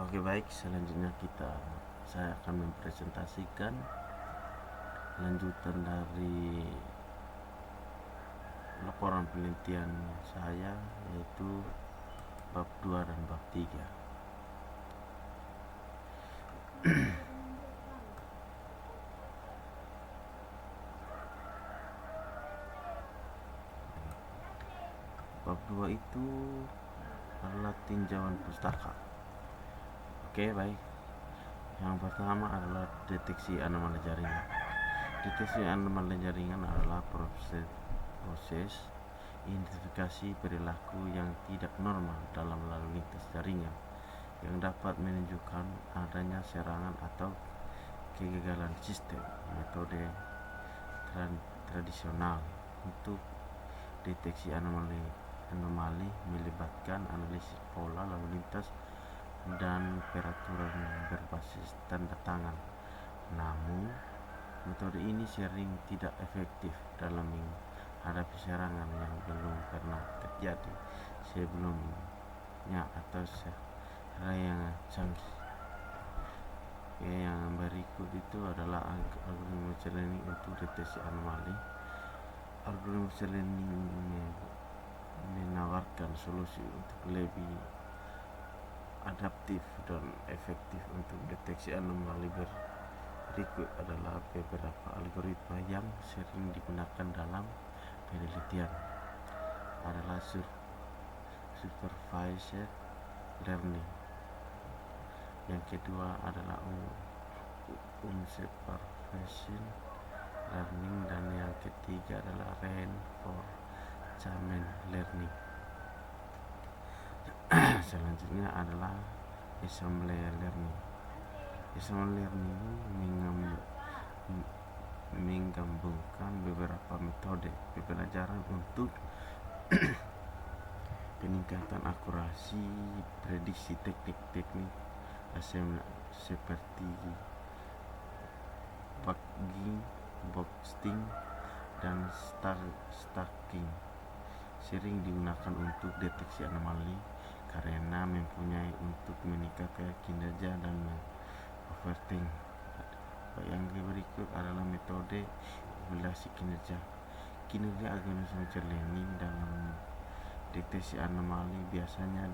Oke, baik, selanjutnya saya akan mempresentasikan lanjutan dari laporan penelitian saya, yaitu bab 2 dan bab 3. Bab 2 itu adalah tinjauan pustaka. Oke, baik. Yang pertama adalah deteksi anomali jaringan. Deteksi anomali jaringan adalah proses identifikasi perilaku yang tidak normal dalam lalu lintas jaringan yang dapat menunjukkan adanya serangan atau kegagalan sistem. Metode tradisional untuk deteksi anomali melibatkan analisis pola lalu lintas dan peraturan berbasis tanda tangan. Namun, metode ini sering tidak efektif dalam menghadapi serangan yang belum pernah terjadi sebelumnya atau serangan canggih. Yang berikut itu adalah algoritma machine learning untuk deteksi anomali. Algoritma machine learning menawarkan solusi untuk lebih adaptif dan efektif untuk deteksi anomali. Berikut adalah beberapa algoritma yang sering digunakan dalam penelitian. Adalah supervised learning. Yang kedua adalah unsupervised learning, dan yang ketiga adalah reinforcement learning. Selanjutnya adalah assembly learning. Assembly learning menggabungkan beberapa metode pembelajaran untuk peningkatan akurasi prediksi. Teknik-teknik assembly seperti boxing dan stacking sering digunakan untuk deteksi anomali karena mempunyai untuk meningkatkan kinerja dan overthink. Yang berikut adalah metode evaluasi kinerja. Kinerja algoritma machine learning dalam deteksi anomali biasanya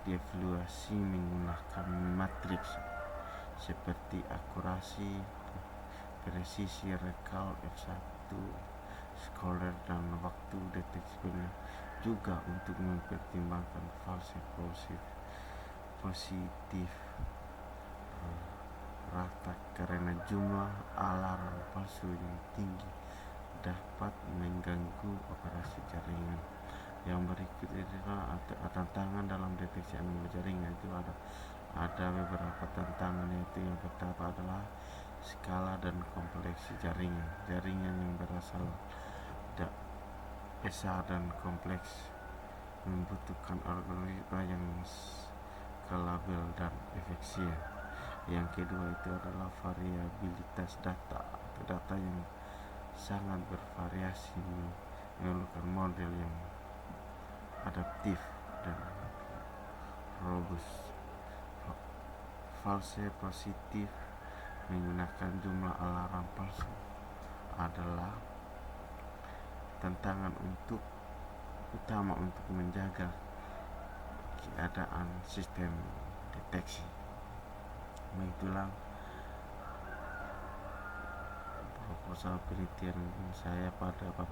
dievaluasi menggunakan matriks seperti akurasi, presisi, recall, F1, scalar, dan waktu deteksi. Juga untuk mempertimbangkan false positif rata karena jumlah alarm palsu yang tinggi dapat mengganggu operasi jaringan. Yang berikut adalah tantangan dalam deteksi anomali jaringan. Itu ada beberapa tantangan, yaitu yang pertama adalah skala dan kompleksi jaringan. Jaringan yang berasal besar dan kompleks membutuhkan algoritma yang skalabel dan efisien. Yang kedua itu adalah variabilitas data atau data yang sangat bervariasi, memerlukan model yang adaptif dan robust. False positif menggunakan jumlah alarm palsu adalah tantangan utama untuk menjaga keadaan sistem deteksi. Itulah proposal penelitian saya pada bab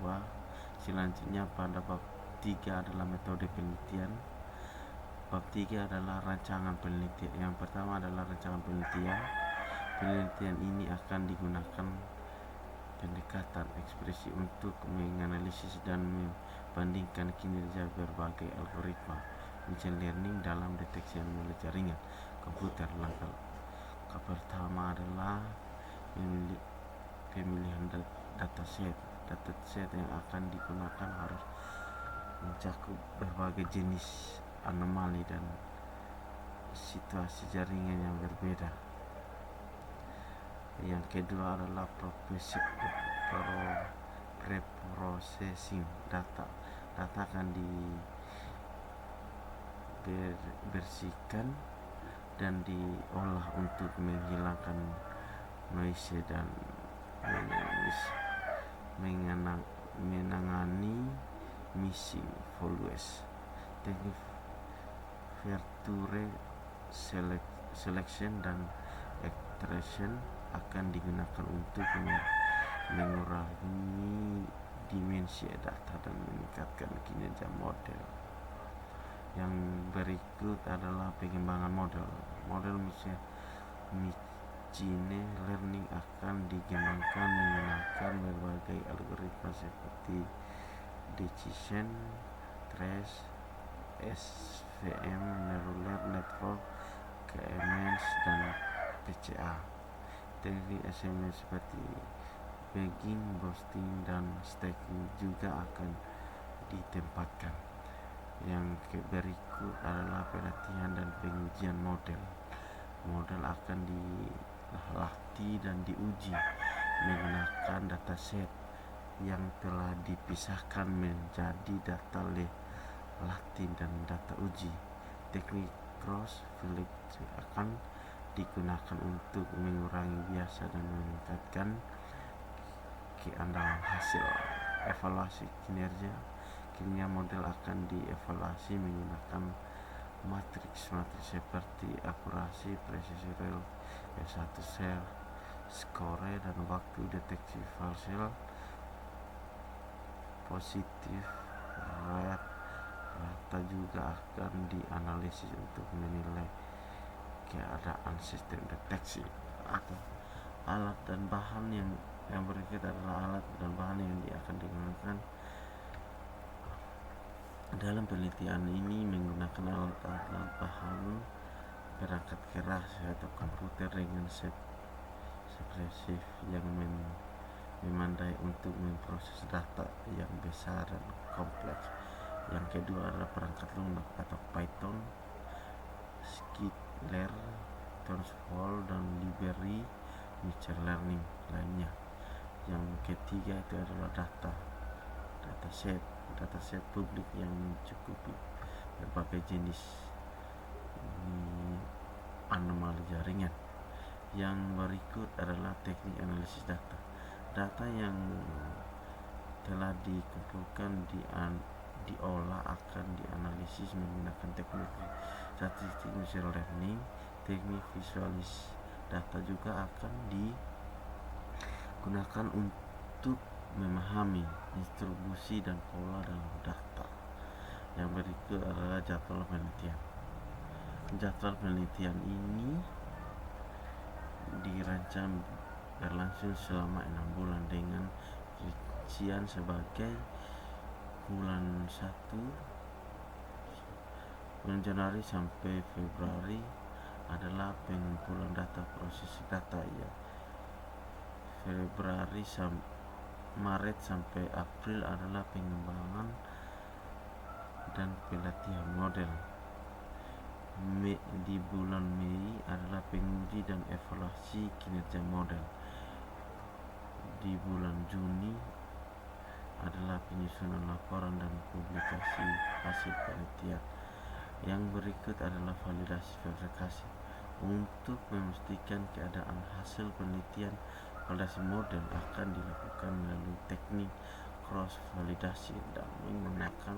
2. Selanjutnya pada bab 3 adalah metode penelitian. Bab 3 adalah rancangan penelitian. Yang pertama adalah rancangan penelitian. Penelitian ini akan digunakan pendekatan ekspresi untuk menganalisis dan membandingkan kinerja berbagai algoritma machine learning dalam deteksi anomali jaringan komputer. Langkah pertama adalah pemilihan dataset. Dataset yang akan digunakan harus mencakup berbagai jenis anomali dan situasi jaringan yang berbeda. Yang kedua adalah preprocessing data. Data akan dibersihkan dan diolah untuk menghilangkan noise dan menangani missing values. Teknik Virtue selection dan extraction akan digunakan untuk mengurangi dimensi data dan meningkatkan kinerja model. Yang berikut adalah pengembangan model. Model machine learning akan dikembangkan menggunakan berbagai algoritma seperti decision trees, SVM, neural network, KMS, dan PCA. Teknik SMS seperti bagging, boosting, dan stacking juga akan ditempatkan. Yang berikut adalah pelatihan dan pengujian model. Model akan dilatih dan diuji menggunakan dataset yang telah dipisahkan menjadi data latih dan data uji. Teknik cross validation akan digunakan untuk mengurangi bias dan meningkatkan keandalan hasil. Evaluasi kinerja model akan dievaluasi menggunakan matriks seperti akurasi, presisi real, S1 cell, score, dan waktu deteksi fail positif rate. Data juga akan dianalisis untuk menilai keadaan sistem deteksi. Alat dan bahan yang berikut adalah alat dan bahan yang akan digunakan dalam penelitian ini. Menggunakan alat bahan perangkat keras atau komputer dengan sepresif yang memandai untuk memproses data yang besar dan kompleks. Yang kedua adalah perangkat lunak atau Python, Skitler, TensorFlow, dan library machine learning lainnya. Yang ketiga itu adalah dataset publik yang mencukupi berbagai jenis anomali jaringan. Yang berikut adalah teknik analisis data. Data yang telah dikumpulkan diolah akan dianalisis menggunakan teknik statistik machine learning. Teknik visualis data juga akan digunakan untuk memahami distribusi dan pola dalam data. Yang berikut adalah jadwal penelitian. Jadwal penelitian ini dirancang berlangsung selama 6 bulan dengan rincian sebagai bulan Januari sampai Februari adalah pengumpulan data, proses data ya. Maret sampai April adalah pengembangan dan pelatihan model. Di bulan Mei adalah penguji dan evaluasi kinerja model. Di bulan Juni adalah penyusunan laporan dan publikasi hasil penelitian. Yang berikut adalah validasi verifikasi. Untuk memastikan keadaan hasil penelitian, validasi model akan dilakukan melalui teknik cross validasi dan menggunakan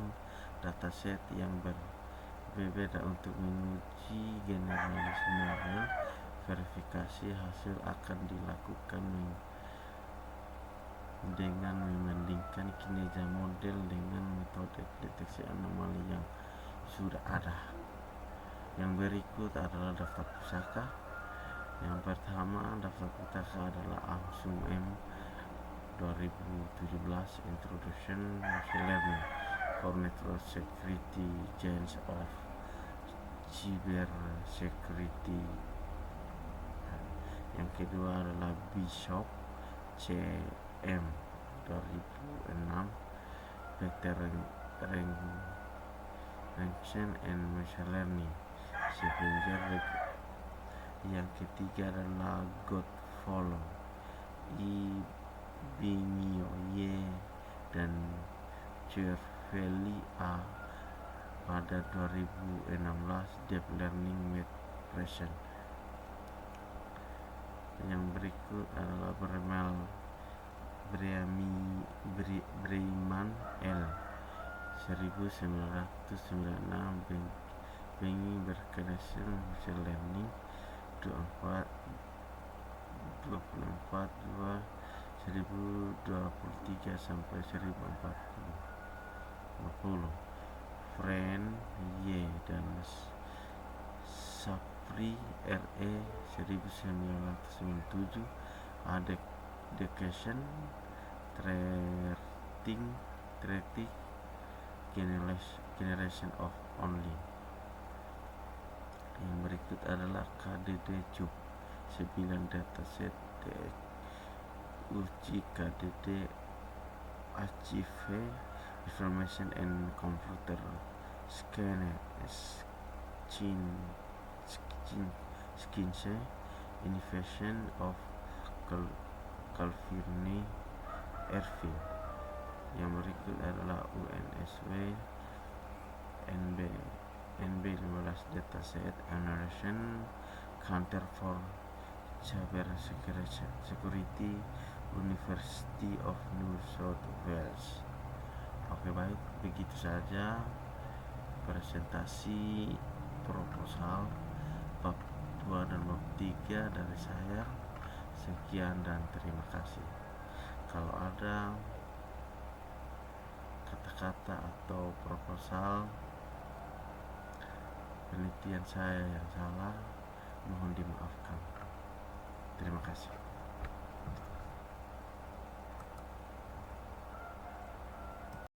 dataset yang berbeda untuk menguji generalisasi model. Verifikasi hasil akan dilakukan dengan membandingkan kinerja model dengan metode deteksi anomali yang sudah ada. Yang berikut adalah daftar pusaka. Yang pertama, daftar pusaka adalah Amsung M 2017 Introduction Machine Learning for Network Security, Giants of Cyber Security. Yang kedua adalah Bishop CM 2006 Pattern Recognition and Machine Learning Scavenger. Yang ketiga adalah Godfollow Bingio Y dan Cervelli A pada pada 2016 Deep Learning Made Present. Yang berikut adalah Breiman L. 1996 Bengi berkreasi Machine Learning 24 2 1023 sampai 1040. Friend Y dan Sapri RE 1997 Education Tracking Generation of Only. Yang berikut adalah KDD Cube 9 dataset uji KDD Achieve Information and Computer Science Innovation of Calvin Ervin. Yang berikut adalah UNSW NB 15 dataset Generation Counter for Cyber Security University of New South Wales. Oke, baik, begitu saja presentasi proposal bab 2 dan bab 3 dari saya. Sekian dan terima kasih. Kalau ada kata-kata atau proposal penelitian saya yang salah, mohon dimaafkan. Terima kasih.